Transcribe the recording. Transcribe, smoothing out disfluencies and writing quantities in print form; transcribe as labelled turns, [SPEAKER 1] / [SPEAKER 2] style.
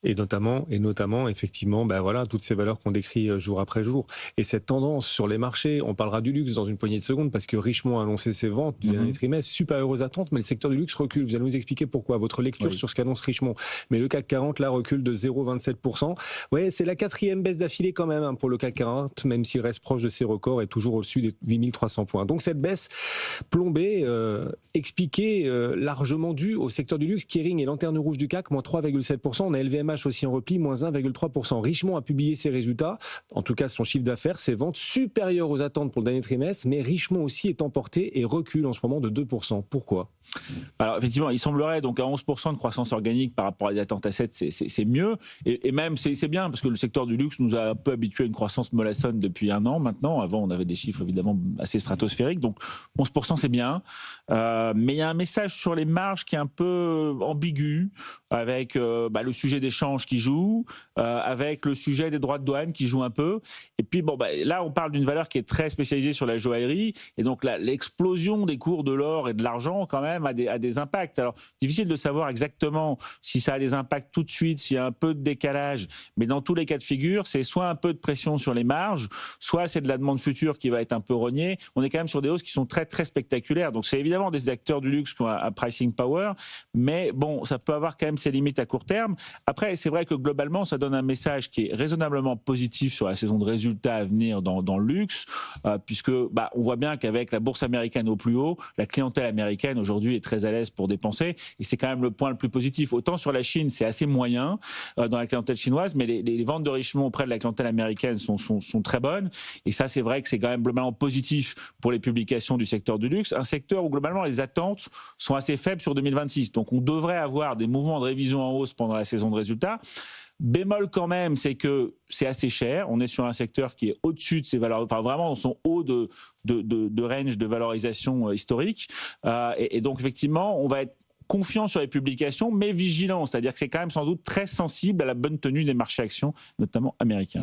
[SPEAKER 1] Et notamment, effectivement, bah voilà, toutes ces valeurs qu'on décrit jour après jour. Et cette tendance sur les marchés, on parlera du luxe dans une poignée de secondes parce que Richemont a annoncé ses ventes du dernier
[SPEAKER 2] Mhm.
[SPEAKER 1] trimestre, supérieures aux attentes, mais le secteur du luxe recule. Vous allez nous expliquer pourquoi, votre lecture
[SPEAKER 2] Oui.
[SPEAKER 1] sur ce qu'annonce Richemont. Mais le CAC 40, là, recule de 0,27%. Ouais, c'est la quatrième baisse d'affilée quand même pour le CAC 40, même s'il reste proche de ses records et toujours au-dessus des 8300 points. Donc cette baisse plombée, expliquée, largement due au secteur du luxe. Kering et Lanterne Rouge du CAC, moins 3,7%. On a LVMH aussi en repli, moins 1,3%. Richemont a publié ses résultats, en tout cas son chiffre d'affaires, ses ventes supérieures aux attentes pour le dernier trimestre, mais Richemont aussi est emporté et recule en ce moment de 2%. Pourquoi?
[SPEAKER 2] Alors effectivement, il semblerait donc à 11% de croissance organique par rapport à des attentes à 7, c'est mieux. Et même c'est bien parce que le secteur du luxe nous a un peu habitués à une croissance mollassonne depuis un an maintenant. Avant, on avait des chiffres évidemment assez stratosphériques. Donc 11% c'est bien. Mais il y a un message sur les marges qui est un peu ambigu avec le sujet des changes qui joue, avec le sujet des droits de douane qui joue un peu. Et puis bon, là, on parle d'une valeur qui est très spécialisée sur la joaillerie. Et donc l'explosion des cours de l'or et de l'argent quand même a des impacts. Alors, difficile de savoir exactement si ça a des impacts tout de suite, s'il y a un peu de décalage, mais dans tous les cas de figure, c'est soit un peu de pression sur les marges, soit c'est de la demande future qui va être un peu rognée. On est quand même sur des hausses qui sont très, très spectaculaires. Donc, c'est évidemment des acteurs du luxe qui ont un pricing power, mais bon, ça peut avoir quand même ses limites à court terme. Après, c'est vrai que globalement, ça donne un message qui est raisonnablement positif sur la saison de résultats à venir dans le luxe, puisque on voit bien qu'avec la bourse américaine au plus haut, la clientèle américaine aujourd'hui est très à l'aise pour dépenser, et c'est quand même le point le plus positif. Autant sur la Chine, c'est assez moyen dans la clientèle chinoise, mais les ventes de Richemont auprès de la clientèle américaine sont très bonnes, et ça c'est vrai que c'est quand même globalement positif pour les publications du secteur du luxe, un secteur où globalement les attentes sont assez faibles sur 2026, donc on devrait avoir des mouvements de révision en hausse pendant la saison de résultats. Bémol quand même, c'est que c'est assez cher. On est sur un secteur qui est au-dessus de ses valeurs, enfin vraiment dans son haut de range de valorisation historique. Et donc effectivement, on va être confiant sur les publications, mais vigilant. C'est-à-dire que c'est quand même sans doute très sensible à la bonne tenue des marchés actions, notamment américains.